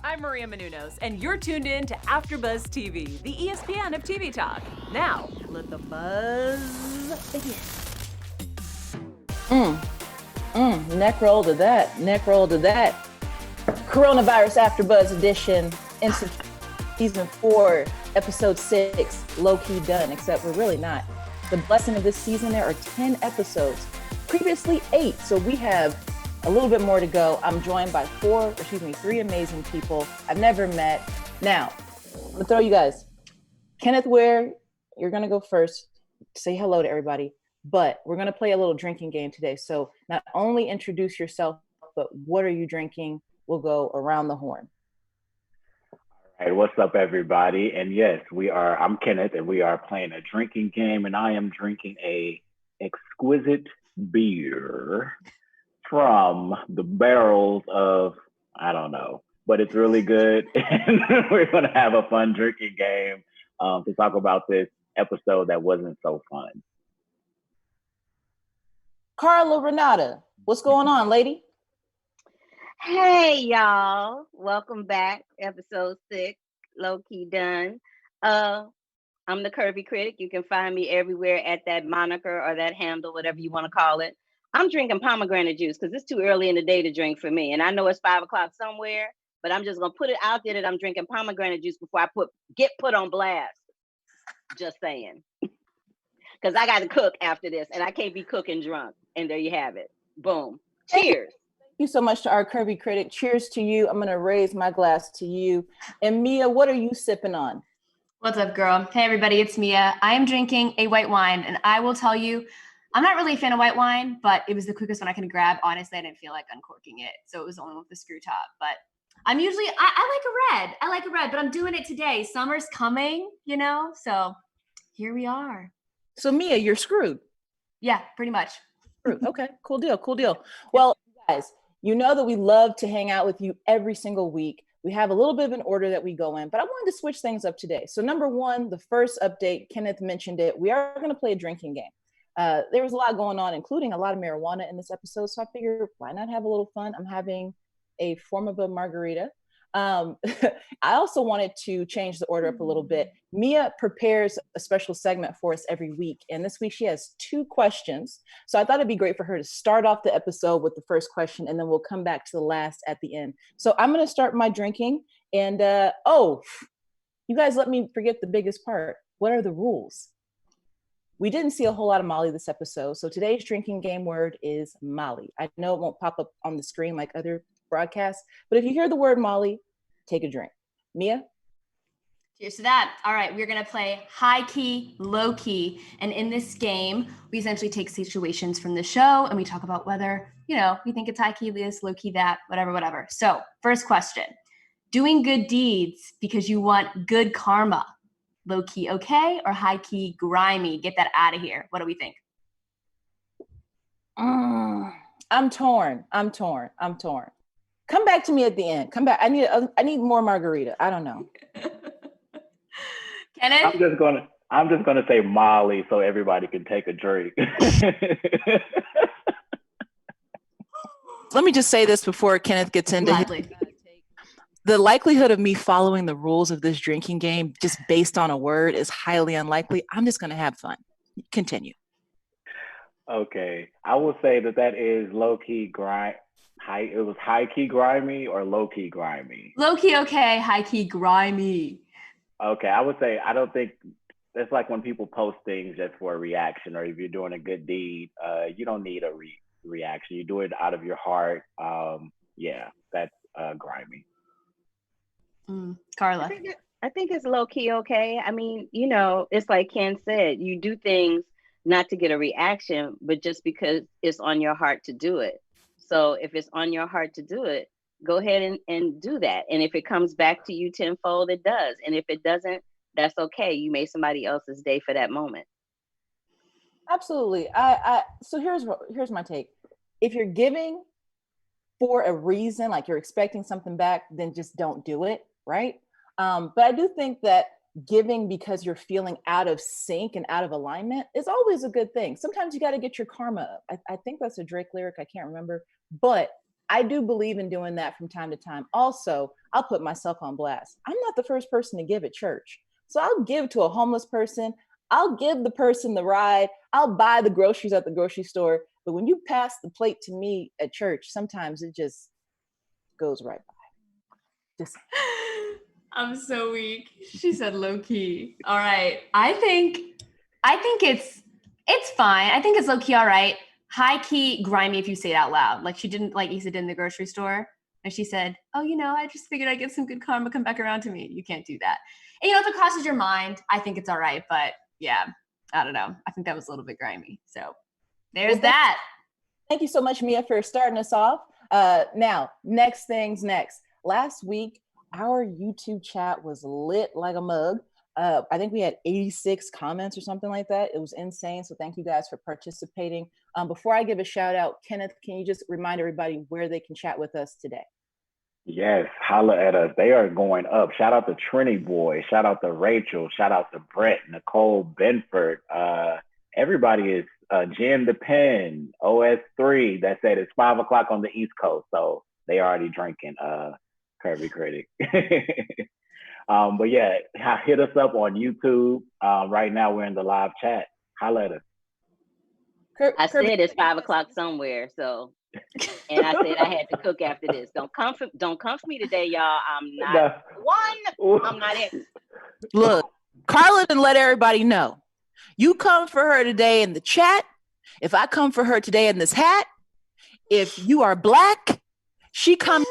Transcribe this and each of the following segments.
I'm Maria Menounos, and you're tuned in to AfterBuzz TV, the ESPN of TV talk. Now, let the buzz begin. Neck roll to that. Neck roll to that. Coronavirus AfterBuzz edition, season 4, episode 6, low-key done, except we're really not. The blessing of this season, there are 10 episodes, previously 8, so we have a little bit more to go. I'm joined by 3 amazing people I've never met. Now, I'm gonna throw you guys. Kenneth, Ware, you're gonna go first. Say hello to everybody. But we're gonna play a little drinking game today. So not only introduce yourself, but what are you drinking? We'll go around the horn. All right, what's up, everybody? And yes, I'm Kenneth, and we are playing a drinking game, and I am drinking a exquisite beer from the barrels of, I don't know, but it's really good. And we're going to have a fun drinking game to talk about this episode that wasn't so fun. Carla, Renata, what's going on, lady? Hey, y'all. Welcome back. Episode 6, low-key done. I'm the Curvy Critic. You can find me everywhere at that moniker or that handle, whatever you want to call it. I'm drinking pomegranate juice because it's too early in the day to drink for me. And I know it's 5 o'clock somewhere, but I'm just going to put it out there that I'm drinking pomegranate juice before I get put on blast. Just saying. Because I got to cook after this, and I can't be cooking drunk. And there you have it. Boom. Cheers. Thank you so much to our Curvy Critic. Cheers to you. I'm going to raise my glass to you. And Mia, what are you sipping on? What's up, girl? Hey, everybody, it's Mia. I am drinking a white wine, and I will tell you, I'm not really a fan of white wine, but it was the quickest one I could grab. Honestly, I didn't feel like uncorking it, so it was the only one with the screw top. But I'm usually, I like a red, but I'm doing it today. Summer's coming, so here we are. So Mia, you're screwed. Yeah, pretty much. Okay, cool deal. Well, guys, you know that we love to hang out with you every single week. We have a little bit of an order that we go in, but I wanted to switch things up today. So number 1, the first update, Kenneth mentioned it. We are going to play a drinking game. There was a lot going on, including a lot of marijuana in this episode. So I figured, why not have a little fun? I'm having a form of a margarita. I also wanted to change the order up a little bit. Mia prepares a special segment for us every week. And this week she has 2 questions. So I thought it'd be great for her to start off the episode with the first question, and then we'll come back to the last at the end. So I'm going to start my drinking. And, you guys let me forget the biggest part. What are the rules? We didn't see a whole lot of Molly this episode. So today's drinking game word is Molly. I know it won't pop up on the screen like other broadcasts, but if you hear the word Molly, take a drink. Mia? Cheers to that. All right, we're going to play high key, low key. And in this game, we essentially take situations from the show and we talk about whether, we think it's high key this, low key that, whatever. So first question, doing good deeds because you want good karma. Low key okay or high key grimy? Get that out of here. What do we think? I'm torn. Come back to me at the end. Come back. I need more margarita. I don't know. Kenneth? I'm just gonna say Molly so everybody can take a drink. Let me just say this before Kenneth gets into the likelihood of me following the rules of this drinking game just based on a word is highly unlikely. I'm just going to have fun. Continue. Okay. I will say that is low-key it was high-key grimy or low-key grimy? Low-key okay, high-key grimy. Okay. I would say, I don't think, it's like when people post things just for a reaction, or if you're doing a good deed, you don't need a reaction. You do it out of your heart. Yeah, that's grimy. Carla. I think it's low-key okay. I mean, it's like Ken said, you do things not to get a reaction, but just because it's on your heart to do it. So if it's on your heart to do it, go ahead and do that. And if it comes back to you tenfold, it does. And if it doesn't, that's okay. You made somebody else's day for that moment. Absolutely. So here's my take. If you're giving for a reason, like you're expecting something back, then just don't do it, right? But I do think that giving because you're feeling out of sync and out of alignment is always a good thing. Sometimes you got to get your karma up. I think that's a Drake lyric. I can't remember, but I do believe in doing that from time to time. Also, I'll put myself on blast. I'm not the first person to give at church. So I'll give to a homeless person. I'll give the person the ride. I'll buy the groceries at the grocery store. But when you pass the plate to me at church, sometimes it just goes right by. Just I'm so weak. She said low key. All right. I think it's fine. I think it's low key all right. High key grimy if you say it out loud. Like she didn't like Issa did in the grocery store. And she said, oh, I just figured I'd get some good karma come back around to me. You can't do that. And if it crosses your mind, I think it's all right. But yeah, I don't know. I think that was a little bit grimy. So there's that. Thank you so much, Mia, for starting us off. Now, next things next. Last week, our YouTube chat was lit like a mug. I think we had 86 comments or something like that. It was insane. So thank you guys for participating. Before I give a shout out, Kenneth, can you just remind everybody where they can chat with us today? Yes, holla at us. They are going up. Shout out to Trini Boy. Shout out to Rachel. Shout out to Brett, Nicole, Benford. Everybody is Jim the Pen, OS3. That said it's 5 o'clock on the East Coast. So they already drinking Curvy Critic. But yeah, hit us up on YouTube. Right now we're in the live chat. Holla at us. I said it's 5 o'clock somewhere, so and I said I had to cook after this. Don't come for me today, y'all. I'm not I'm not it. Look, Carla didn't let everybody know. You come for her today in the chat. If I come for her today in this hat, if you are black, she comes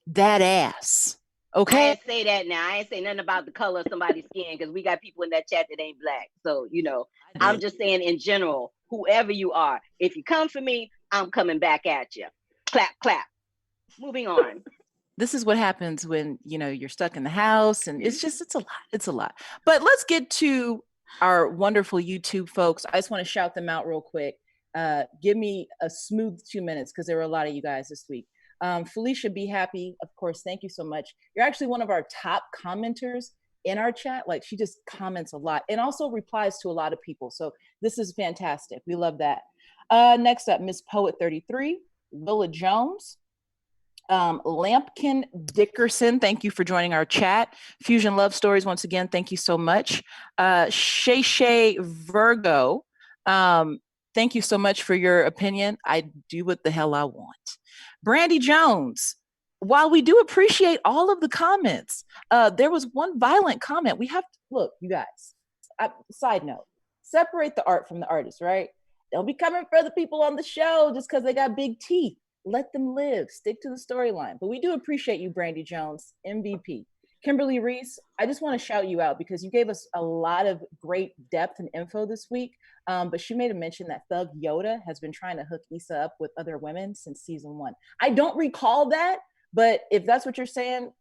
that ass. Okay. I ain't say that now. I ain't say nothing about the color of somebody's skin because we got people in that chat that ain't black. So, I'm just saying in general, whoever you are, if you come for me, I'm coming back at you. Clap, clap. Moving on. This is what happens when, you're stuck in the house and it's a lot. It's a lot. But let's get to our wonderful YouTube folks. I just want to shout them out real quick. Give me a smooth 2 minutes because there were a lot of you guys this week. Felicia Be Happy, of course, thank you so much. You're actually one of our top commenters in our chat. Like, she just comments a lot and also replies to a lot of people. So this is fantastic. We love that. Next up, Miss Poet 33, Willa Jones, Lampkin Dickerson, thank you for joining our chat. Fusion Love Stories, once again, thank you so much. Shay Shay Virgo, thank you so much for your opinion. I do what the hell I want. Brandy Jones, while we do appreciate all of the comments, there was one violent comment. We have to, look, you guys, side note, separate the art from the artist, right? Don't be coming for the people on the show just because they got big teeth. Let them live. Stick to the storyline. But we do appreciate you, Brandy Jones, MVP. Kimberly Reese, I just want to shout you out because you gave us a lot of great depth and info this week. But she made a mention that Thug Yoda has been trying to hook Issa up with other women since season 1. I don't recall that, but if that's what you're saying,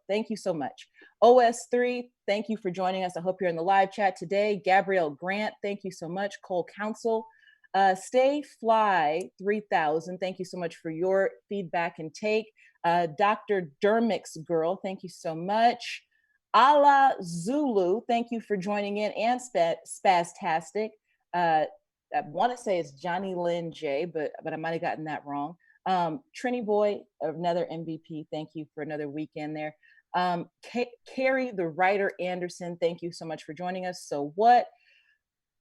thank you so much. OS3, thank you for joining us. I hope you're in the live chat today. Gabrielle Grant, thank you so much. Cole Council. Stay Fly 3000, thank you so much for your feedback and take. Dr. Dermix Girl, thank you so much. Ala Zulu, thank you for joining in, and Spastastic. I want to say it's Johnny Lynn J, but I might have gotten that wrong. Trini Boy, another MVP, thank you for another weekend there. Carrie the Writer Anderson, thank you so much for joining us. So what?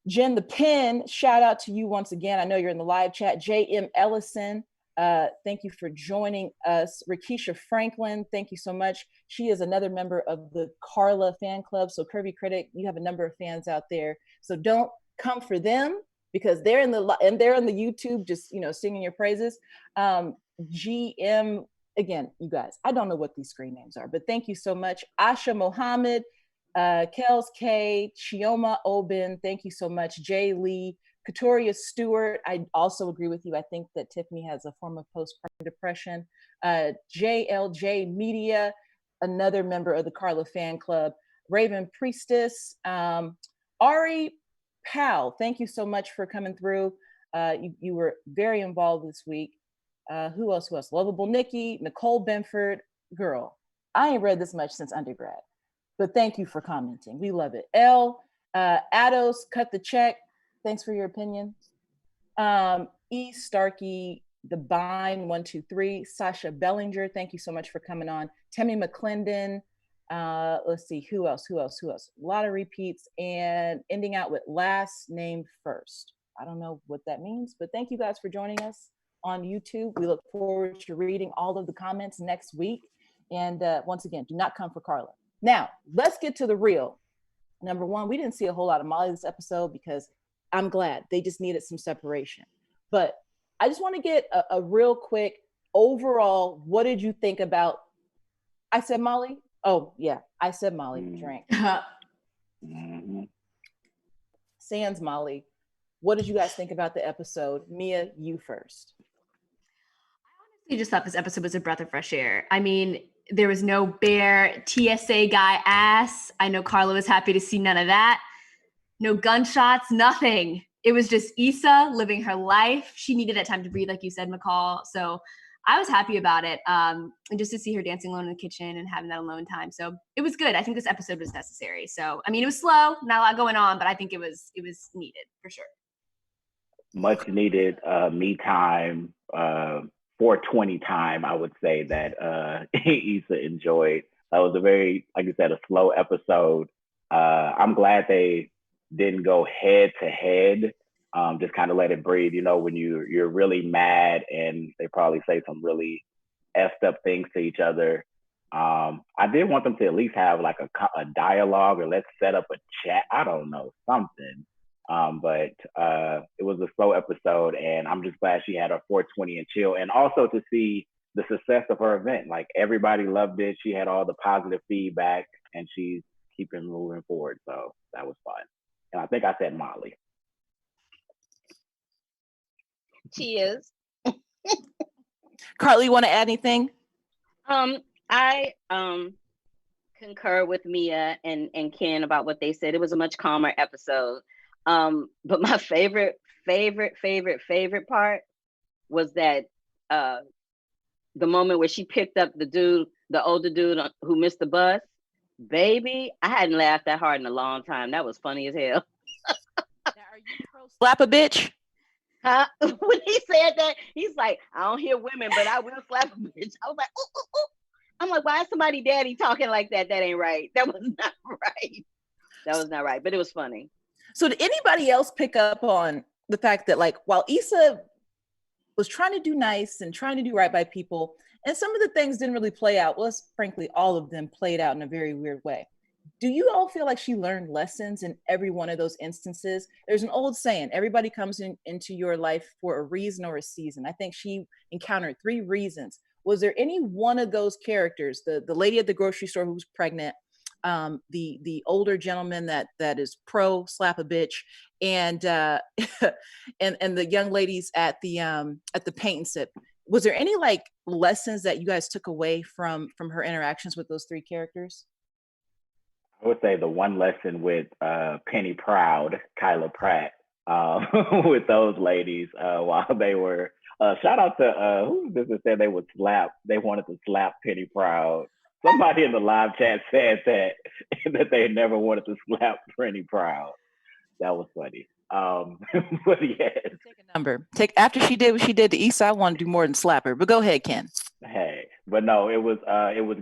Jen the Pen, shout out to you once again. I know you're in the live chat. J.M. Ellison, thank you for joining us. Rakisha Franklin, thank you so much. She is another member of the Carla fan club. So Curvy Critic, you have a number of fans out there. So don't come for them because they're in the YouTube just singing your praises. GM, again, you guys, I don't know what these screen names are, but thank you so much. Asha Mohammed, Kels K, Chioma Obin, thank you so much. Jay Lee, Katoria Stewart, I also agree with you. I think that Tiffany has a form of postpartum depression. JLJ Media, another member of the Carla fan club. Raven Priestess, Ari Powell, thank you so much for coming through. You were very involved this week. Who else? Lovable Nikki, Nicole Benford, girl, I ain't read this much since undergrad. But thank you for commenting. We love it. Ados, cut the check. Thanks for your opinion. E. Starkey the Bine 123, Sasha Bellinger, thank you so much for coming on. Temmie McClendon, let's see, who else? A lot of repeats, and ending out with last name first. I don't know what that means, but thank you guys for joining us on YouTube. We look forward to reading all of the comments next week. And once again, do not come for Carla. Now, let's get to the real. Number one, we didn't see a whole lot of Molly this episode because I'm glad they just needed some separation. But I just want to get a real quick overall, what did you think about, I said Molly? Oh, yeah, I said Molly, drink. Sans Molly. What did you guys think about the episode? Mia, you first. I honestly just thought this episode was a breath of fresh air. I mean, there was no bare TSA guy ass. I know Carla was happy to see none of that. No gunshots, nothing. It was just Issa living her life. She needed that time to breathe, like you said, McCall. So I was happy about it. And just to see her dancing alone in the kitchen and having that alone time. So it was good. I think this episode was necessary. So, I mean, it was slow, not a lot going on, but I think it was needed for sure. Much needed me time, 420 time, I would say that Issa enjoyed. That was a very, like you said, a slow episode. I'm glad they didn't go head to head. Just kind of let it breathe. You know, when you're really mad and they probably say some really effed up things to each other. I did want them to at least have like a dialogue, or let's set up a chat. I don't know, something. But it was a slow episode, and I'm just glad she had her 420 and chill, and also to see the success of her event. Like, everybody loved it. She had all the positive feedback, and she's keeping moving forward. So that was fun. And I think I said Molly. Cheers. Carly, you want to add anything? I concur with Mia and Ken about what they said. It was a much calmer episode. But my favorite part was that the moment where she picked up the older dude who missed the bus. Baby, I hadn't laughed that hard in a long time. That was funny as hell. Are you pro slap a bitch? Huh? When he said that, he's like, I don't hear women, but I will slap a bitch. I was like, ooh, ooh, ooh. I'm like, why is somebody daddy talking like that? That ain't right. That was not right. That was not right, but it was funny. So did anybody else pick up on the fact that, like, while Issa was trying to do nice and trying to do right by people, and some of the things didn't really play out, well, frankly, all of them played out in a very weird way. Do you all feel like she learned lessons in every one of those instances? There's an old saying, everybody comes into your life for a reason or a season. I think she encountered 3 reasons. Was there any one of those characters, the lady at the grocery store who was pregnant, the older gentleman that is pro slap a bitch, and and the young ladies at the paint and sip? Was there any like lessons that you guys took away from her interactions with those 3 characters? I would say the one lesson with Penny Proud, Kyla Pratt, with those ladies while they were, shout out to, who was this that said they wanted to slap Penny Proud? Somebody in the live chat said that they never wanted to slap Penny Proud. That was funny. But yes. Take a number. After she did what she did to Issa, I want to do more than slap her. But go ahead, Ken. Hey, but no, it was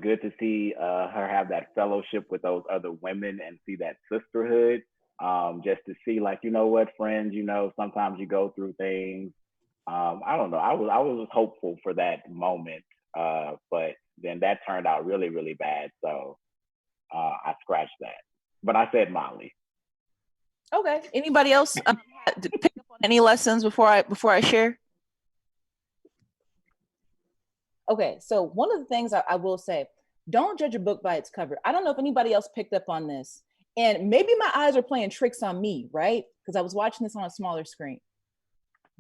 good to see her have that fellowship with those other women and see that sisterhood. Just to see, like, you know what, friends, you know, sometimes you go through things. I don't know. I was hopeful for that moment, but then that turned out really, really bad. So I scratched that. But I said Molly. Okay. Anybody else pick up on any lessons before I share? Okay, so one of the things I will say, don't judge a book by its cover. I don't know if anybody else picked up on this, and maybe my eyes are playing tricks on me, right? Because I was watching this on a smaller screen.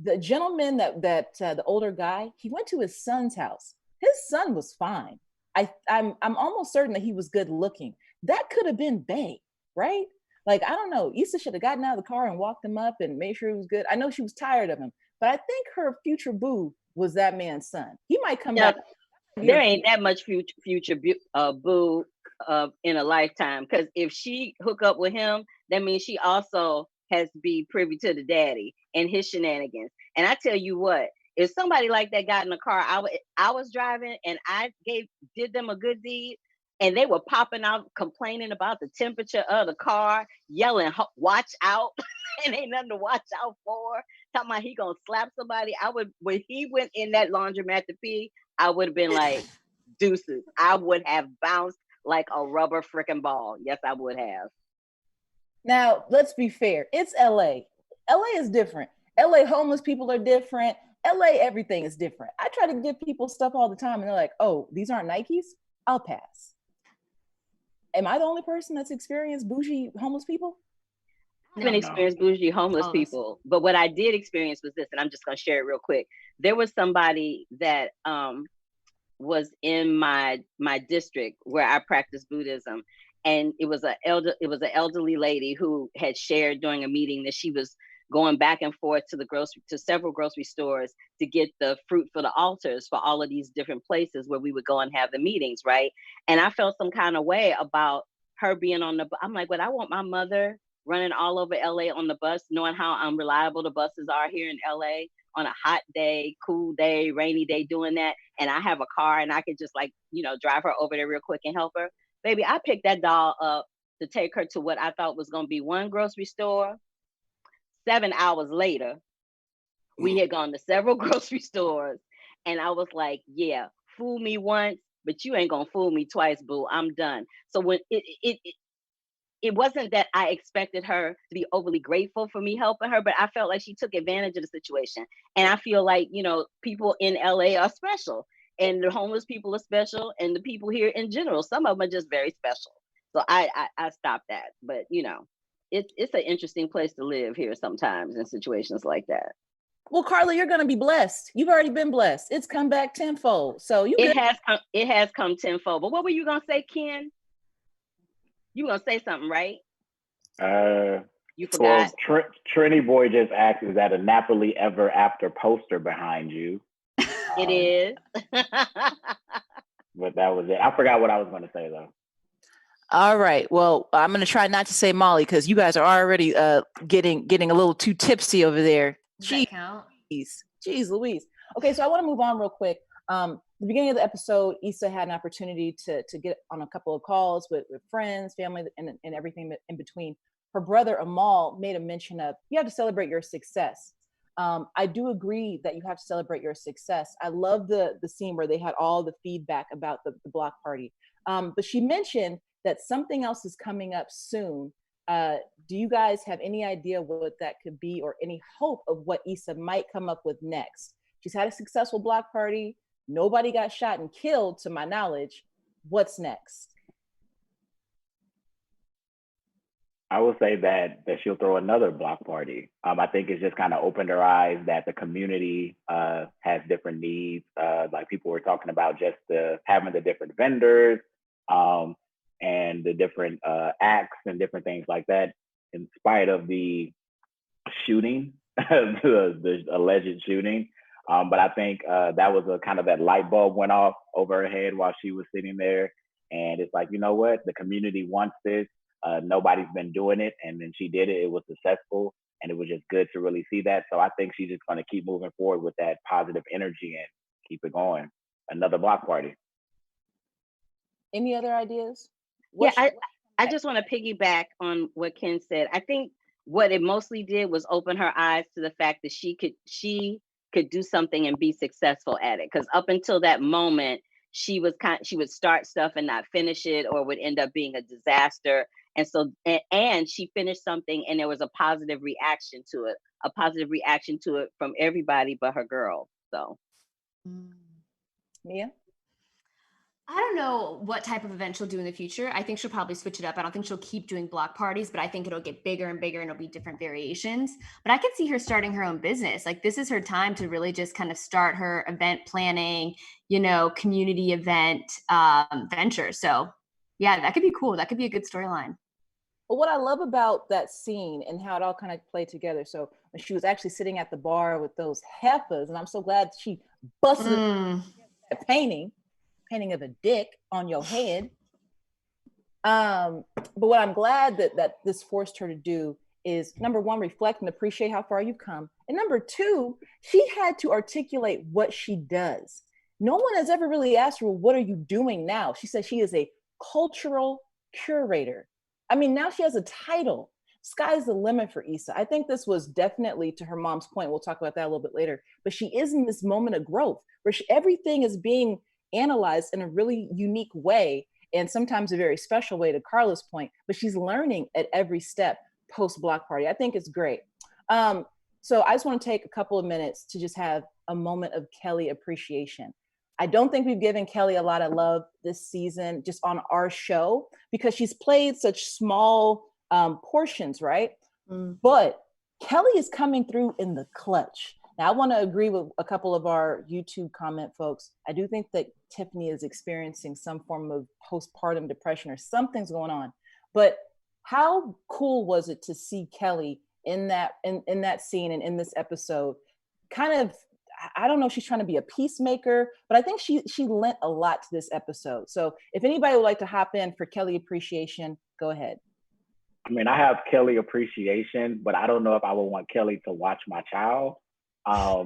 The gentleman that the older guy, he went to his son's house. His son was fine. I'm almost certain that he was good looking. That could have been Bae, right? Like, I don't know. Issa should have gotten out of the car and walked him up and made sure he was good. I know she was tired of him, but I think her future boo was that man's son. He might come back. There ain't that much future boo in a lifetime, because if she hook up with him, that means she also has to be privy to the daddy and his shenanigans. And I tell you what, If somebody like that got in the car, I was driving and I did them a good deed, and they were popping out, complaining about the temperature of the car, yelling, "Watch out!" and ain't nothing to watch out for. Talking about he gonna slap somebody. When he went in that laundromat to pee, I would have been like, deuces. I would have bounced like a rubber freaking ball. Yes, I would have. Now, let's be fair. It's LA. LA is different. LA homeless people are different. LA, everything is different. I try to give people stuff all the time and they're like, oh, these aren't Nikes? I'll pass. Am I the only person that's experienced bougie homeless people? I haven't experienced bougie homeless people, but what I did experience was this, and I'm just going to share it real quick. There was somebody that was in my district where I practice Buddhism, and it was an elderly lady who had shared during a meeting that she was going back and forth to several grocery stores to get the fruit for the altars for all of these different places where we would go and have the meetings, right? And I felt some kind of way about her being I'm like, but I want my mother running all over LA on the bus, knowing how unreliable the buses are here in LA on a hot day, cool day, rainy day, doing that. And I have a car and I could just drive her over there real quick and help her. Baby, I picked that doll up to take her to what I thought was going to be one grocery store. 7 hours later, we had gone to several grocery stores, and I was like, yeah, fool me once, but you ain't gonna fool me twice, boo. I'm done. So when it wasn't that I expected her to be overly grateful for me helping her, but I felt like she took advantage of the situation. And I feel like, people in LA are special, and the homeless people are special, and the people here in general, some of them are just very special. So I stopped that, but it's an interesting place to live here sometimes in situations like that. Well, Carla, you're going to be blessed. You've already been blessed. It's come back tenfold. So it has come tenfold. But what were you going to say, Ken? You going to say something, right? You forgot. Well, Trini Boy just asked, is that a Napoli Ever After poster behind you? It is. But that was it. I forgot what I was going to say, though. All right. Well, I'm going to try not to say Molly because you guys are already getting a little too tipsy over there. Does that count? Jeez Louise. Okay, so I want to move on real quick. The beginning of the episode, Issa had an opportunity to get on a couple of calls with friends, family, and everything in between. Her brother, Amal, made a mention of, you have to celebrate your success. I do agree that you have to celebrate your success. I love the scene where they had all the feedback about the block party. But she mentioned that something else is coming up soon. Do you guys have any idea what that could be or any hope of what Issa might come up with next? She's had a successful block party. Nobody got shot and killed, to my knowledge. What's next? I would say that she'll throw another block party. I think it's just kind of opened her eyes that the community has different needs. Like people were talking about just having the different vendors and the different acts and different things like that, in spite of the shooting, the alleged shooting. But I think that was that light bulb went off over her head while she was sitting there. And it's like, you know what? The community wants this. Nobody's been doing it. And then she did it. It was successful. And it was just good to really see that. So I think she's just going to keep moving forward with that positive energy and keep it going. Another block party. Any other ideas? I just want to piggyback on what Ken said. I think what it mostly did was open her eyes to the fact that she could do something and be successful at it. Because up until that moment, she would start stuff and not finish it, or would end up being a disaster. And so, and she finished something, and there was a positive reaction to it from everybody but her girl. So, Mia? I don't know what type of event she'll do in the future. I think she'll probably switch it up. I don't think she'll keep doing block parties, but I think it'll get bigger and bigger and it'll be different variations. But I could see her starting her own business. Like, this is her time to really just kind of start her event planning, community event venture. So yeah, that could be cool. That could be a good storyline. But what I love about that scene and how it all kind of played together. So when she was actually sitting at the bar with those heifers, and I'm so glad she busted that painting of a dick on your head. But what I'm glad that this forced her to do is, number one, reflect and appreciate how far you've come. And number two, she had to articulate what she does. No one has ever really asked her, well, what are you doing now? She said she is a cultural curator. I mean, now she has a title. Sky's the limit for Issa. I think this was definitely, to her mom's point, we'll talk about that a little bit later, but she is in this moment of growth where everything is being analyzed in a really unique way, and sometimes a very special way, to Carla's point, but she's learning at every step post block party. I think it's great. So I just want to take a couple of minutes to just have a moment of Kelly appreciation. I don't think we've given Kelly a lot of love this season just on our show because she's played such small portions, right? But Kelly is coming through in the clutch. Now, I want to agree with a couple of our YouTube comment folks. I do think that Tiffany is experiencing some form of postpartum depression or something's going on. But how cool was it to see Kelly in that scene and in this episode? Kind of, I don't know if she's trying to be a peacemaker, but I think she lent a lot to this episode. So if anybody would like to hop in for Kelly appreciation, go ahead. I mean, I have Kelly appreciation, but I don't know if I would want Kelly to watch my child. I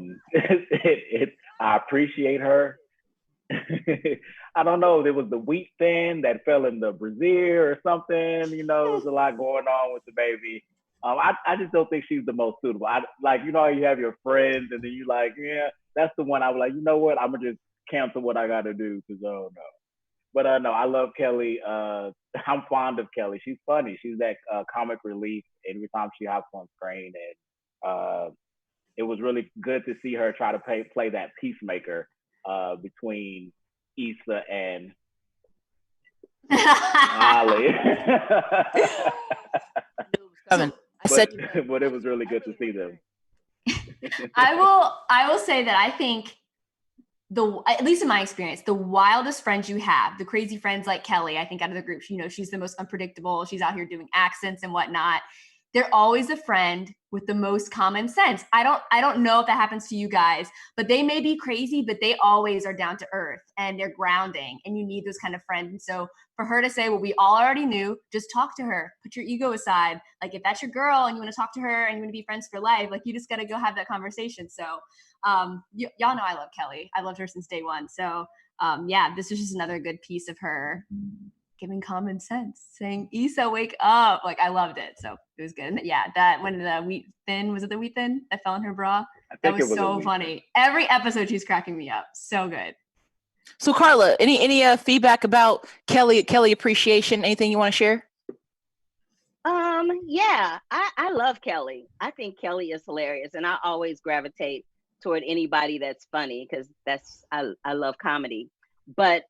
appreciate her. I don't know. There was the wheat thin that fell in the brazier or something. You know, there's a lot going on with the baby. I just don't think she's the most suitable. You have your friends, and then you like, yeah, that's the one. I was like, you know what? I'm gonna just cancel what I gotta do because oh no. But no, I love Kelly. I'm fond of Kelly. She's funny. She's that comic relief every time she hops on screen, and it was really good to see her try to play that peacemaker between Issa and Ali. But it was really good to see them. I will say that I think at least in my experience, the wildest friends you have, the crazy friends like Kelly, I think out of the group, she's the most unpredictable. She's out here doing accents and whatnot. They're always a friend with the most common sense. I don't know if that happens to you guys, but they may be crazy, but they always are down to earth and they're grounding, and you need those kind of friends. And so for her to say, well, we all already knew, just talk to her, put your ego aside. Like if that's your girl and you want to talk to her and you want to be friends for life, like you just got to go have that conversation. So y'all know I love Kelly. I loved her since day one. So this was just another good piece of her giving common sense, saying, Issa, wake up. Like, I loved it. So it was good. And that when the wheat thin, was it the wheat thin that fell in her bra? That was so funny. Every episode she's cracking me up. So good. So Carla, any feedback about Kelly appreciation? Anything you want to share? I love Kelly. I think Kelly is hilarious, and I always gravitate toward anybody that's funny because I love comedy. But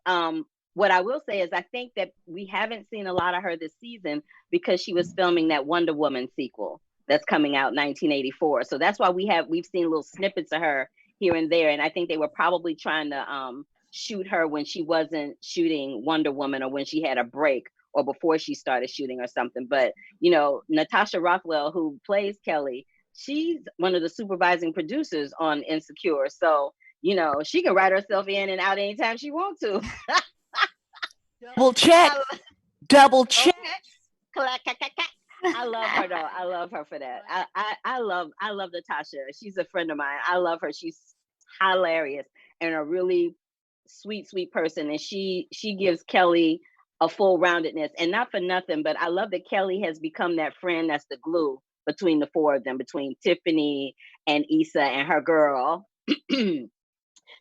what I will say is I think that we haven't seen a lot of her this season because she was filming that Wonder Woman sequel that's coming out in 1984. So that's why we've seen little snippets of her here and there. And I think they were probably trying to shoot her when she wasn't shooting Wonder Woman or when she had a break or before she started shooting or something. But, Natasha Rothwell, who plays Kelly, she's one of the supervising producers on Insecure. So, she can write herself in and out anytime she wants to. Double check. I love her though. I love her for that. I love Natasha. She's a friend of mine. I love her. She's hilarious and a really sweet person. And she gives Kelly a full roundedness. And not for nothing, but I love that Kelly has become that friend that's the glue between the four of them, between Tiffany and Issa and her girl.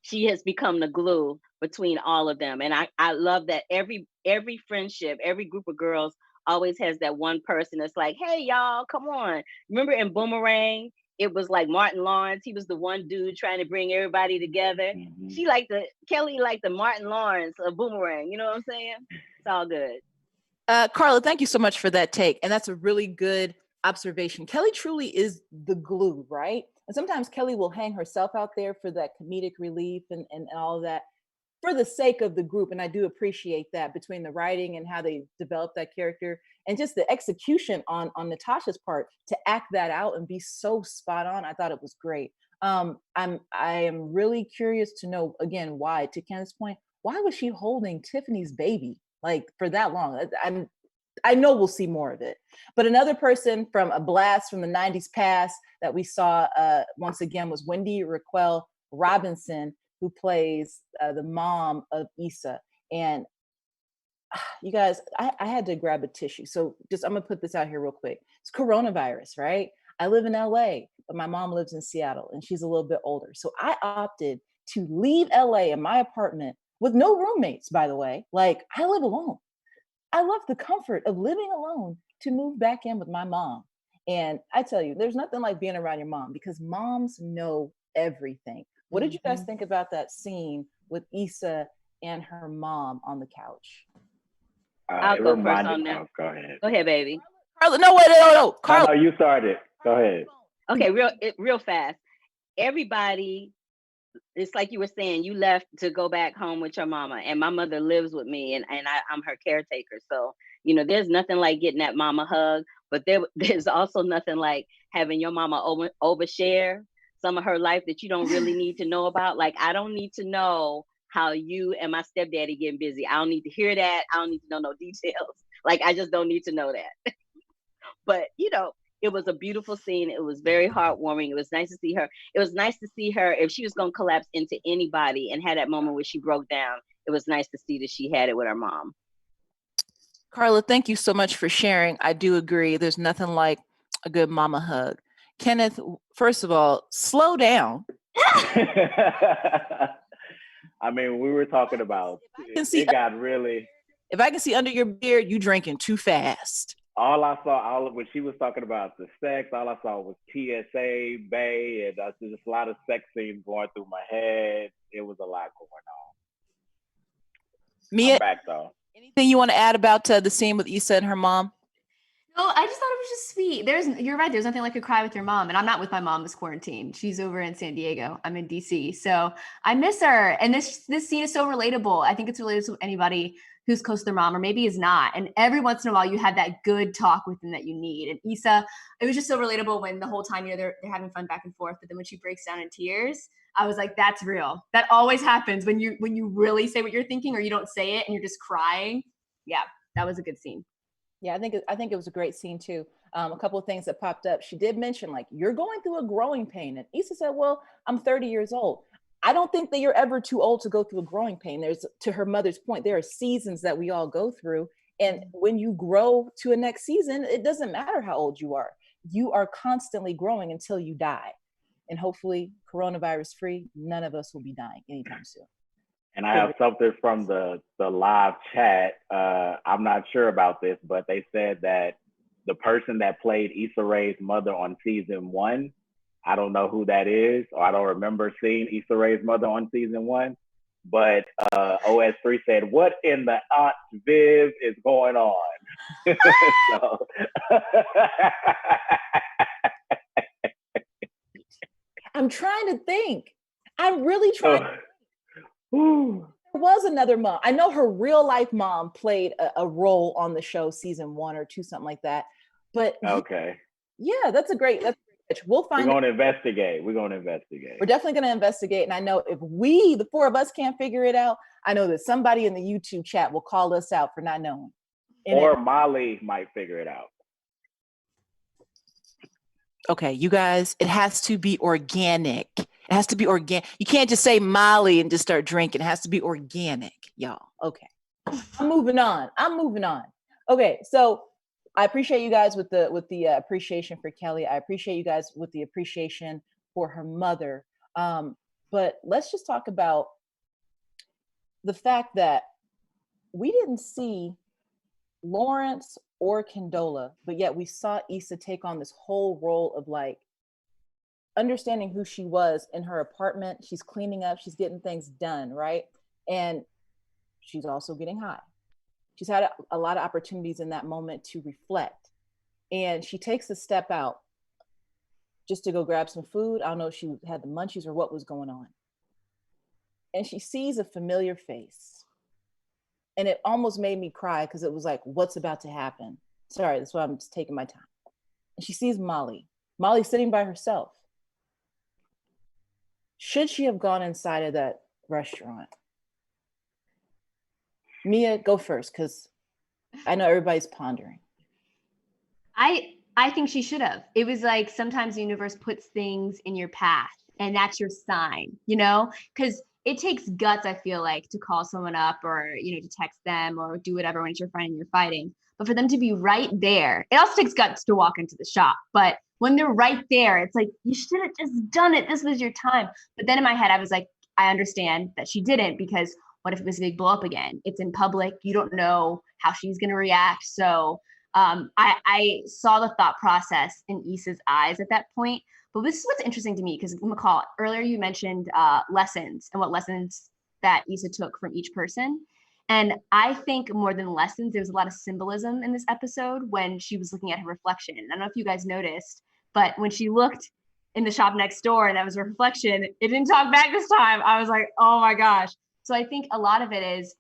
She has become the glue between all of them. And I love that every friendship, every group of girls always has that one person that's like, hey, y'all, come on. Remember in Boomerang, it was like Martin Lawrence. He was the one dude trying to bring everybody together. Mm-hmm. Kelly liked the Martin Lawrence of Boomerang. You know what I'm saying? It's all good. Carla, thank you so much for that take. And that's a really good observation. Kelly truly is the glue, right? And sometimes Kelly will hang herself out there for that comedic relief and all of that for the sake of the group. And I do appreciate that between the writing and how they develop that character and just the execution on Natasha's part to act that out and be so spot on. I thought it was great. I am really curious to know, again, why, to Kenneth's point, why was she holding Tiffany's baby like for that long? I know we'll see more of it. But another person from a blast from the 90s past that we saw once again was Wendy Raquel Robinson, who plays the mom of Issa. And you guys, I had to grab a tissue. So I'm gonna put this out here real quick. It's coronavirus, right? I live in LA, but my mom lives in Seattle and she's a little bit older. So I opted to leave LA in my apartment with no roommates, by the way. Like, I live alone. I love the comfort of living alone to move back in with my mom. And I tell you, there's nothing like being around your mom because moms know everything. What did you guys think about that scene with Issa and her mom on the couch? I'll go first on that. Go ahead. Go ahead, baby. Carla, no. Carla. No, you started. Go ahead. Okay, real fast. Everybody, it's like you were saying, you left to go back home with your mama, and my mother lives with me, and I'm her caretaker. So, there's nothing like getting that mama hug, but there's also nothing like having your mama overshare some of her life that you don't really need to know about. Like, I don't need to know how you and my stepdaddy getting busy. I don't need to hear that. I don't need to know no details. Like, I just don't need to know that. But, it was a beautiful scene. It was very heartwarming. It was nice to see her. It was nice to see her. If she was going to collapse into anybody and had that moment where she broke down, it was nice to see that she had it with her mom. Carla, thank you so much for sharing. I do agree. There's nothing like a good mama hug. Kenneth, first of all, slow down. I mean, we were talking about, it got really. If I can see under your beard, you drinking too fast. All I saw, when she was talking about the sex, all I saw was TSA, Bay, and just a lot of sex scenes going through my head. It was a lot going on. Mia, I'm back though. Anything you want to add about the scene with Issa and her mom? No, I just thought it was just sweet. You're right. There's nothing like a cry with your mom. And I'm not with my mom this quarantine. She's over in San Diego. I'm in DC. So I miss her. And this scene is so relatable. I think it's relatable to anybody who's close to their mom or maybe is not. And every once in a while you have that good talk with them that you need. And Issa, it was just so relatable when the whole time, they're having fun back and forth. But then when she breaks down in tears, I was like, that's real. That always happens when you really say what you're thinking or you don't say it and you're just crying. Yeah, that was a good scene. Yeah, I think it was a great scene too. A couple of things that popped up. She did mention, like, you're going through a growing pain. And Issa said, well, I'm 30 years old. I don't think that you're ever too old to go through a growing pain. There's, to her mother's point, there are seasons that we all go through. And when you grow to a next season, it doesn't matter how old you are. You are constantly growing until you die. And hopefully, coronavirus free, none of us will be dying anytime soon. And I have something from the live chat. I'm not sure about this, but they said that the person that played Issa Rae's mother on season 1, I don't know who that is, or I don't remember seeing Issa Rae's mother on season 1, but OS3 said, what in the Aunt Viv is going on? So. I'm trying to think. I'm really trying to think. There was another mom. I know her real life mom played a role on the show season 1 or 2, something like that. But okay. Yeah, that's a great. We'll find. We're going to investigate. We're definitely going to investigate. And I know if the 4 of us can't figure it out, I know that somebody in the YouTube chat will call us out for not knowing. Or Molly might figure it out. Okay, you guys, it has to be organic. It has to be organic. You can't just say Molly and just start drinking. It has to be organic, y'all. Okay. I'm moving on. Okay, so I appreciate you guys with the appreciation for Kelly. I appreciate you guys with the appreciation for her mother. But let's just talk about the fact that we didn't see Lawrence or Condola, but yet we saw Issa take on this whole role of like understanding who she was in her apartment. She's cleaning up, she's getting things done, right? And she's also getting high. She's had a lot of opportunities in that moment to reflect. And she takes a step out just to go grab some food. I don't know if she had the munchies or what was going on. And she sees a familiar face. And it almost made me cry because it was like, what's about to happen? Sorry, that's why I'm just taking my time. And she sees Molly. Molly sitting by herself. Should she have gone inside of that restaurant? Mia, go first, because I know everybody's pondering. I think she should have. It was like sometimes the universe puts things in your path and that's your sign, because it takes guts, I feel like, to call someone up or, to text them or do whatever when it's your friend and you're fighting. But for them to be right there, it also takes guts to walk into the shop. But when they're right there, it's like, you should have just done it. This was your time. But then in my head, I was like, I understand that she didn't, because what if it was a big blow up again? It's in public. You don't know how she's going to react. So I saw the thought process in Issa's eyes at that point. But this is what's interesting to me, because McCall, earlier you mentioned lessons and what lessons that Issa took from each person. And I think more than lessons, there was a lot of symbolism in this episode when she was looking at her reflection. I don't know if you guys noticed, but when she looked in the shop next door and that was her reflection, it didn't talk back this time. I was like, oh my gosh. So I think a lot of it is,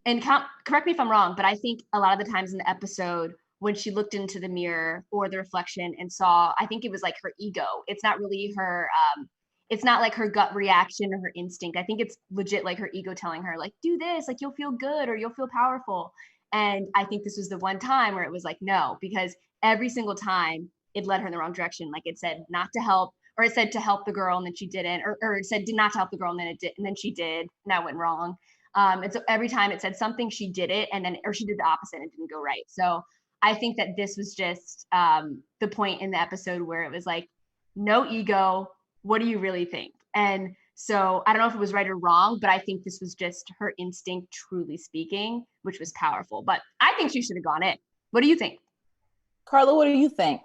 and correct me if I'm wrong, but I think a lot of the times in the episode when she looked into the mirror or the reflection and saw, I think it was like her ego. It's not really her, it's not like her gut reaction or her instinct. I think it's legit like her ego telling her, like, do this, like you'll feel good or you'll feel powerful. And I think this was the one time where it was like, no, because every single time it led her in the wrong direction. Like it said not to help, or it said to help the girl and then she didn't, or it said not to help the girl and then it did, and then she did, and that went wrong. And so every time it said something, she did it, and then, or she did the opposite and it didn't go right. So I think that this was just the point in the episode where it was like, no ego, what do you really think? And so I don't know if it was right or wrong, but I think this was just her instinct, truly speaking, which was powerful. But I think she should have gone in. What do you think? Carla, what do you think?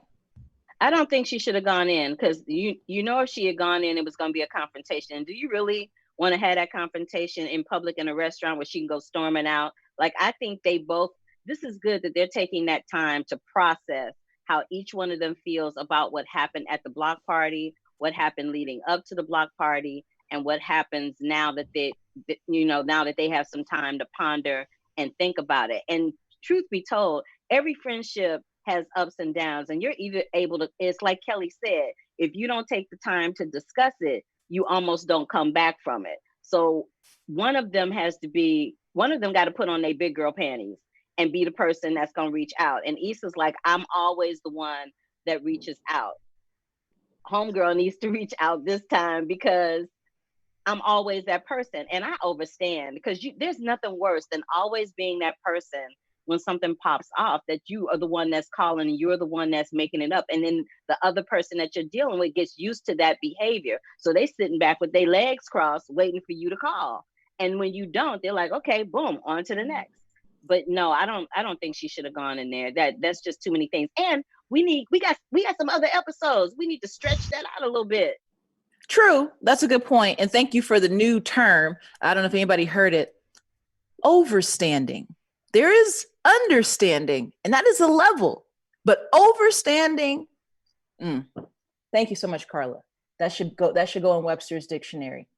I don't think she should have gone in, because if she had gone in, it was going to be a confrontation. Do you really want to have that confrontation in public in a restaurant where she can go storming out? Like, I think this is good that they're taking that time to process how each one of them feels about what happened at the block party, what happened leading up to the block party, and what happens now that now that they have some time to ponder and think about it. And truth be told, every friendship has ups and downs, and you're either able to, it's like Kelly said, if you don't take the time to discuss it, you almost don't come back from it. So one of them got to put on their big girl panties and be the person that's going to reach out. And Issa's like, I'm always the one that reaches out. Homegirl needs to reach out this time, because I'm always that person. And I overstand, because there's nothing worse than always being that person when something pops off, that you are the one that's calling and you're the one that's making it up. And then the other person that you're dealing with gets used to that behavior. So they sitting back with their legs crossed, waiting for you to call. And when you don't, they're like, okay, boom, on to the next. But no, I don't think she should have gone in there. That's just too many things. And we got some other episodes. We need to stretch that out a little bit. True. That's a good point. And thank you for the new term. I don't know if anybody heard it. Overstanding. There is understanding, and that is a level, but overstanding. Thank you so much, Carla. That should go in Webster's dictionary.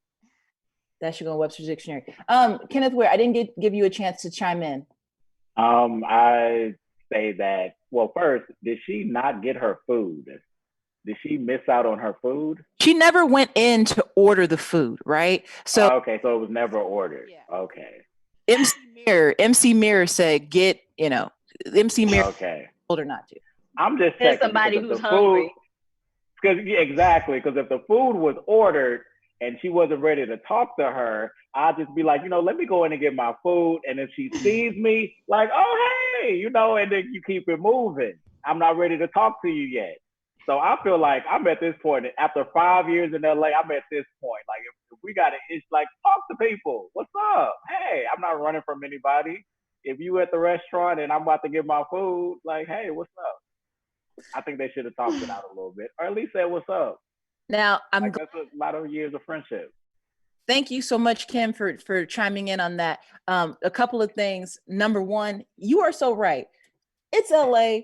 Kenneth, Ware, I didn't give you a chance to chime in. I say that, well, first, did she not get her food? Did she miss out on her food? She never went in to order the food, right? So okay, so it was never ordered. Yeah. Okay. MC Mirror said, MC Mirror told her not to. I'm just checking. Somebody who's hungry. Exactly, because if the food was ordered and she wasn't ready to talk to her, I'd just be like, let me go in and get my food. And if she sees me, like, oh, hey, and then you keep it moving. I'm not ready to talk to you yet. So I feel like I'm at this point, after 5 years in LA, I'm at this point. Like, if we got it's like, talk to people. What's up? Hey, I'm not running from anybody. If you at the restaurant and I'm about to get my food, like, hey, what's up? I think they should have talked it out a little bit, or at least said, what's up? Now, that's a lot of years of friendship. Thank you so much, Kim, for chiming in on that. A couple of things. Number one, you are so right. It's LA.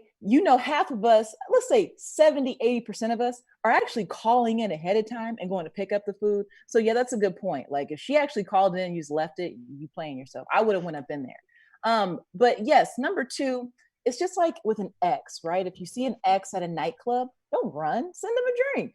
Half of us, let's say 70, 80% of us are actually calling in ahead of time and going to pick up the food. So yeah, that's a good point. Like if she actually called in and you just left it, you playing yourself. I would have went up in there. But yes, number two, it's just like with an ex, right? If you see an ex at a nightclub, don't run, send them a drink.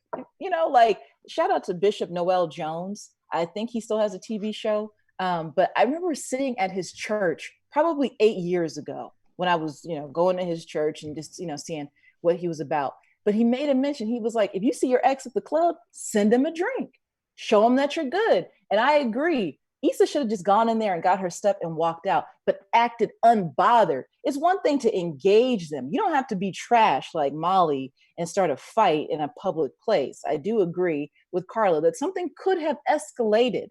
Like shout out to Bishop Noel Jones. I think he still has a TV show. But I remember sitting at his church probably 8 years ago. when I was, going to his church and just, seeing what he was about. But he made a mention. He was like, if you see your ex at the club, send him a drink. Show him that you're good. And I agree. Issa should have just gone in there and got her stuff and walked out, but acted unbothered. It's one thing to engage them. You don't have to be trash like Molly and start a fight in a public place. I do agree with Carla that something could have escalated,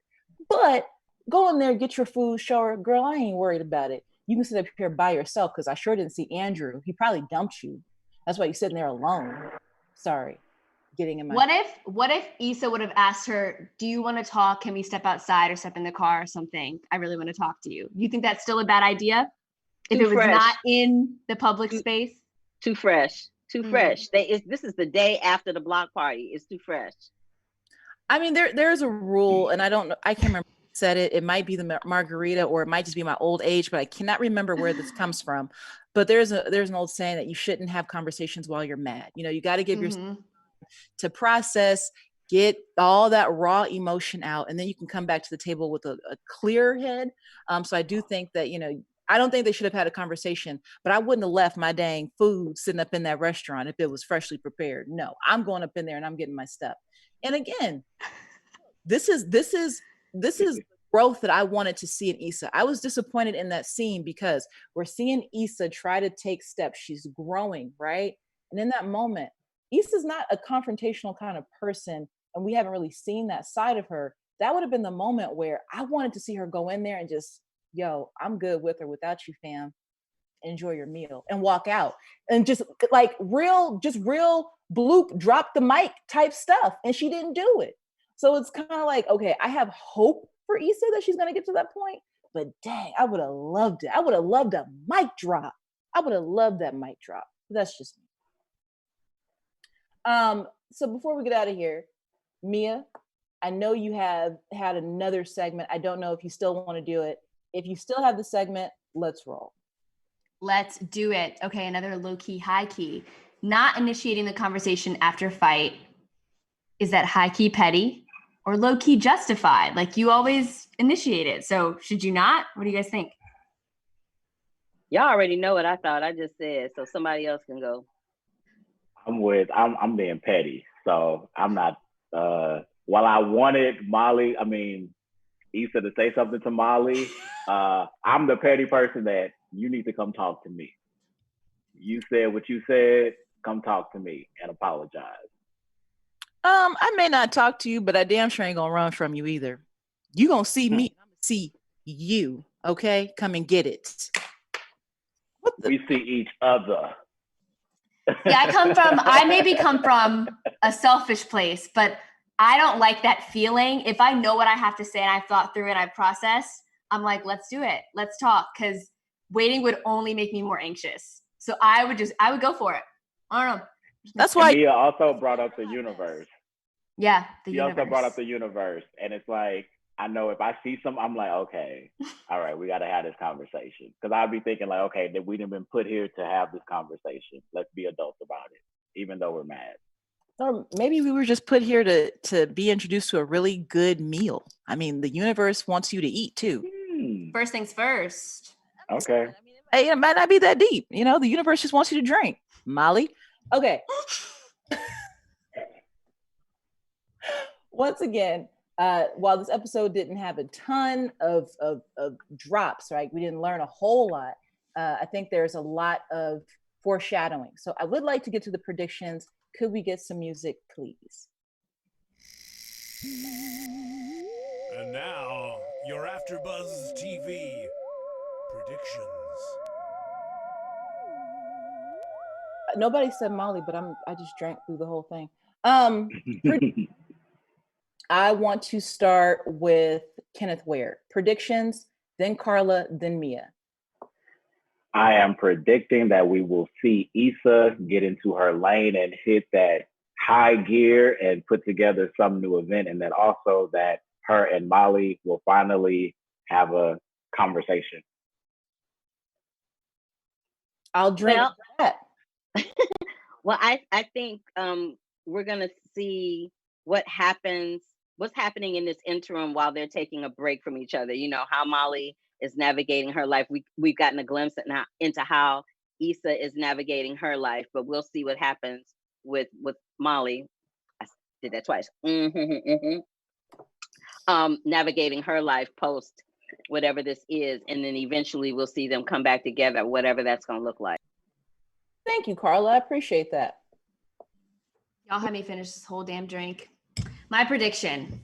but go in there, get your food, show her, girl, I ain't worried about it. You can sit up here by yourself because I sure didn't see Andrew. He probably dumped you. That's why you're sitting there alone. Sorry. Getting in my what if Issa would have asked her, do you want to talk? Can we step outside or step in the car or something? I really want to talk to you. You think that's still a bad idea? If it was not in the public space? Too fresh. Fresh. This is the day after the block party. It's too fresh. I mean, there's a rule, and I can't remember who said it. It might be the margarita, or it might just be my old age, but I cannot remember where this comes from. But there's an old saying that you shouldn't have conversations while you're mad. You got to give yourself to process, get all that raw emotion out, and then you can come back to the table with a clear head. So I do think that, I don't think they should have had a conversation, but I wouldn't have left my dang food sitting up in that restaurant if it was freshly prepared. No, I'm going up in there and I'm getting my stuff. And again, this is growth that I wanted to see in Issa. I was disappointed in that scene because we're seeing Issa try to take steps. She's growing, right? And in that moment, Issa's not a confrontational kind of person, and we haven't really seen that side of her. That would have been the moment where I wanted to see her go in there and just, yo, I'm good with or without you, fam. Enjoy your meal and walk out. And just like real bloop, drop the mic type stuff. And she didn't do it. So it's kind of like, okay, I have hope for Issa that she's going to get to that point. But dang, I would have loved it. I would have loved a mic drop. I would have loved that mic drop. That's just me. So before we get out of here, Mia, I know you have had another segment. I don't know if you still want to do it. If you still have the segment, let's roll. Let's do it. Okay, another low-key, high-key. Not initiating the conversation after fight. Is that high-key petty or low-key justified? Like you always initiate it. So should you not? What do you guys think? Y'all already know what I thought. I just said, so somebody else can go. I'm being petty. So I'm not, while I wanted Issa to say something to Molly, I'm the petty person that you need to come talk to me. You said what you said, come talk to me and apologize. I may not talk to you, but I damn sure ain't gonna run from you either. You gonna see me, I'm gonna see you, okay? Come and get it. We see each other. Yeah, I maybe come from a selfish place, but I don't like that feeling. If I know what I have to say and I've thought through it, I've processed, I'm like, let's do it. Let's talk. Because waiting would only make me more anxious. So I would go for it. I don't know. That's why Mia also brought up the universe. Yeah, She also brought up the universe. And it's like, I know if I see something, I'm like, okay, all right, we got to have this conversation. Because I'd be thinking like, okay, that we done been put here to have this conversation. Let's be adults about it, even though we're mad. Or maybe we were just put here to be introduced to a really good meal. I mean, the universe wants you to eat too. First things first. Okay. Hey, it might not be that deep. The universe just wants you to drink. Molly. Okay. Once again, while this episode didn't have a ton of drops, right? We didn't learn a whole lot. I think there's a lot of foreshadowing. So I would like to get to the predictions. Could we get some music, please? And now, your AfterBuzz TV predictions. Nobody said Molly, but I just drank through the whole thing. I want to start with Kenneth Ware. Predictions, then Carla, then Mia. I am predicting that we will see Issa get into her lane and hit that high gear and put together some new event, and then also that her and Molly will finally have a conversation. I'll drink that. Well, I think we're gonna see what's happening in this interim while they're taking a break from each other. How Molly is navigating her life. We've gotten a glimpse into how Issa is navigating her life, but we'll see what happens with Molly. I did that twice. Navigating her life post whatever this is, and then eventually we'll see them come back together, whatever that's going to look like. Thank you, Carla. I appreciate that. Y'all had me finish this whole damn drink. My prediction.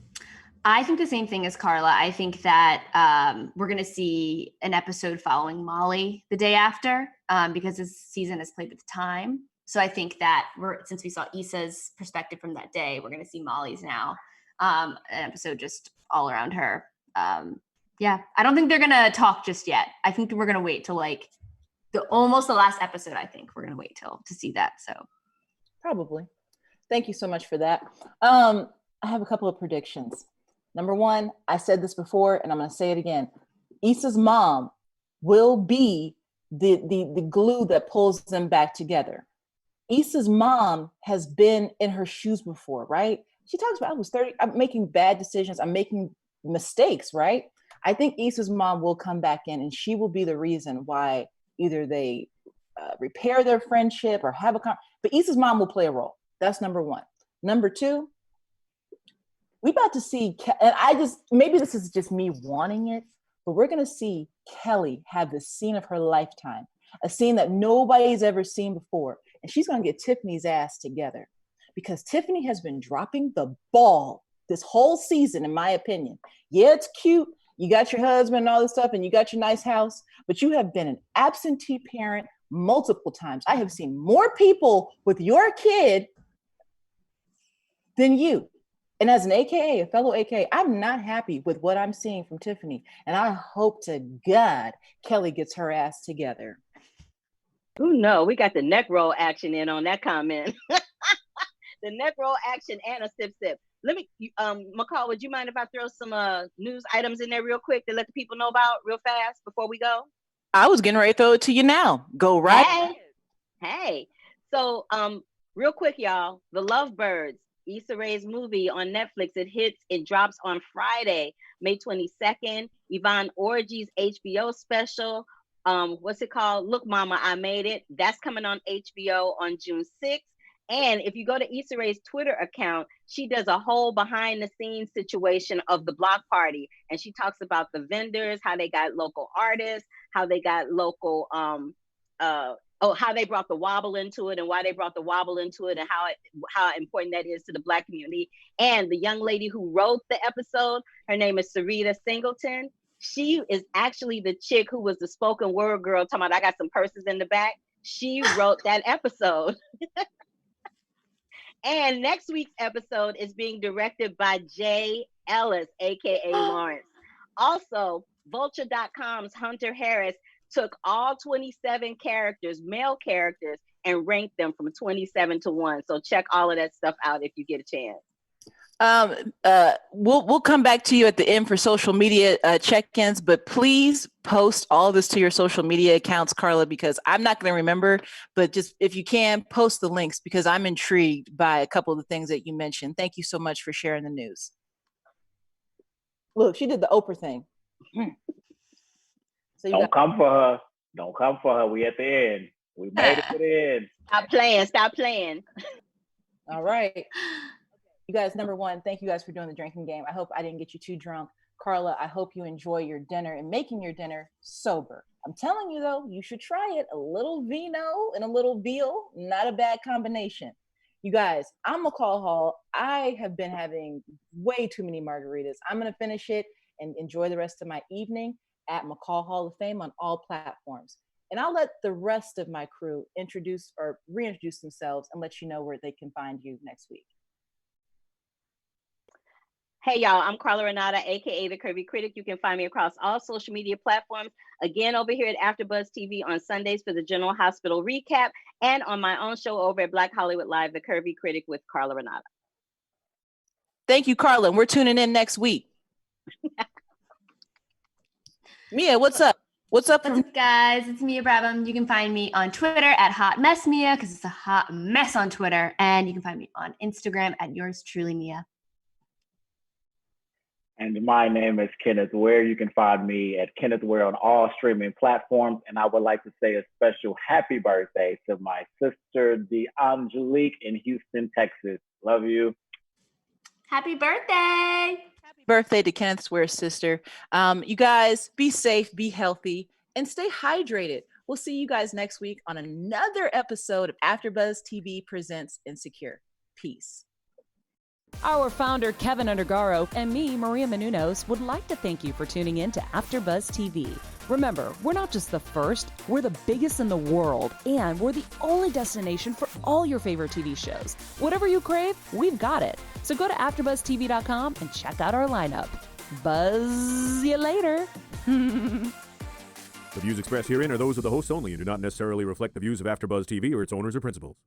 I think the same thing as Carla. I think that we're going to see an episode following Molly the day after because this season is played with time. So I think that since we saw Issa's perspective from that day, we're going to see Molly's now. An episode just all around her. Yeah, I don't think they're going to talk just yet. I think we're going to wait till like almost the last episode. I think we're going to wait till to see that. So probably. Thank you so much for that. I have a couple of predictions. Number one, I said this before, and I'm going to say it again. Issa's mom will be the glue that pulls them back together. Issa's mom has been in her shoes before, right? She talks about, I was 30, I'm making bad decisions, I'm making mistakes, right? I think Issa's mom will come back in, and she will be the reason why either they repair their friendship or have but Issa's mom will play a role. That's number one. Number two, we about to see, and maybe this is just me wanting it, but we're going to see Kelly have the scene of her lifetime, a scene that nobody's ever seen before. And she's going to get Tiffany's ass together because Tiffany has been dropping the ball this whole season, in my opinion. Yeah, it's cute. You got your husband and all this stuff, and you got your nice house, but you have been an absentee parent multiple times. I have seen more people with your kid than you. And as an AKA, a fellow AKA, I'm not happy with what I'm seeing from Tiffany. And I hope to God Kelly gets her ass together. Oh no, we got the neck roll action in on that comment. The neck roll action and a sip sip. Let me, McCall, would you mind if I throw some news items in there real quick to let the people know about real fast before we go? I was getting ready to throw it to you now. Go right. Hey. So real quick, y'all, The Lovebirds, Issa Rae's movie on Netflix. It drops on Friday, May 22nd. Yvonne Orji's HBO special. What's it called? Look, Mama, I Made It. That's coming on HBO on June 6th. And if you go to Issa Rae's Twitter account, she does a whole behind the scenes situation of the block party. And she talks about the vendors, how they got local artists, how they got local, how they brought the wobble into it and why they brought the wobble into it and how important that is to the Black community. And the young lady who wrote the episode, her name is Sarita Singleton. She is actually the chick who was the spoken word girl talking about, I got some purses in the back. She wrote that episode. And next week's episode is being directed by Jay Ellis, aka Lawrence. Also, Vulture.com's Hunter Harris took all 27 characters, male characters, and ranked them from 27 to 1. So check all of that stuff out if you get a chance. We'll come back to you at the end for social media check-ins, but please post all this to your social media accounts, Carla, because I'm not going to remember, but just if you can, post the links because I'm intrigued by a couple of the things that you mentioned. Thank you so much for sharing the news. Look, she did the Oprah thing. So Don't come for her. Don't come for her. We at the end. We made it to the end. Stop playing. All right. You guys, number one, thank you guys for doing the drinking game. I hope I didn't get you too drunk. Carla, I hope you enjoy your dinner and making your dinner sober. I'm telling you though, you should try it. A little vino and a little veal, not a bad combination. You guys, I'm McCall Hall. I have been having way too many margaritas. I'm going to finish it and enjoy the rest of my evening at McCall Hall of Fame on all platforms. And I'll let the rest of my crew introduce or reintroduce themselves and let you know where they can find you next week. Hey, y'all, I'm Carla Renata, aka The Curvy Critic. You can find me across all social media platforms. Again, over here at AfterBuzz TV on Sundays for the General Hospital recap, and on my own show over at Black Hollywood Live, The Curvy Critic with Carla Renata. Thank you, Carla. We're tuning in next week. Mia, what's up? What's up, guys? It's Mia Babham. You can find me on Twitter at Hot Mess Mia because it's a hot mess on Twitter, and you can find me on Instagram at yours truly, Mia. And my name is Kenneth Ware. You can find me at Kenneth Ware on all streaming platforms. And I would like to say a special happy birthday to my sister, the Angelique in Houston, Texas. Love you. Happy birthday. Happy birthday to Kenneth Ware's sister. You guys be safe, be healthy, and stay hydrated. We'll see you guys next week on another episode of AfterBuzz TV Presents Insecure. Peace. Our founder, Keven Undergaro, and me, Maria Menounos, would like to thank you for tuning in to AfterBuzz TV. Remember, we're not just the first, we're the biggest in the world, and we're the only destination for all your favorite TV shows. Whatever you crave, we've got it. So go to AfterBuzzTV.com and check out our lineup. Buzz you later. The views expressed herein are those of the hosts only and do not necessarily reflect the views of AfterBuzz TV or its owners or principals.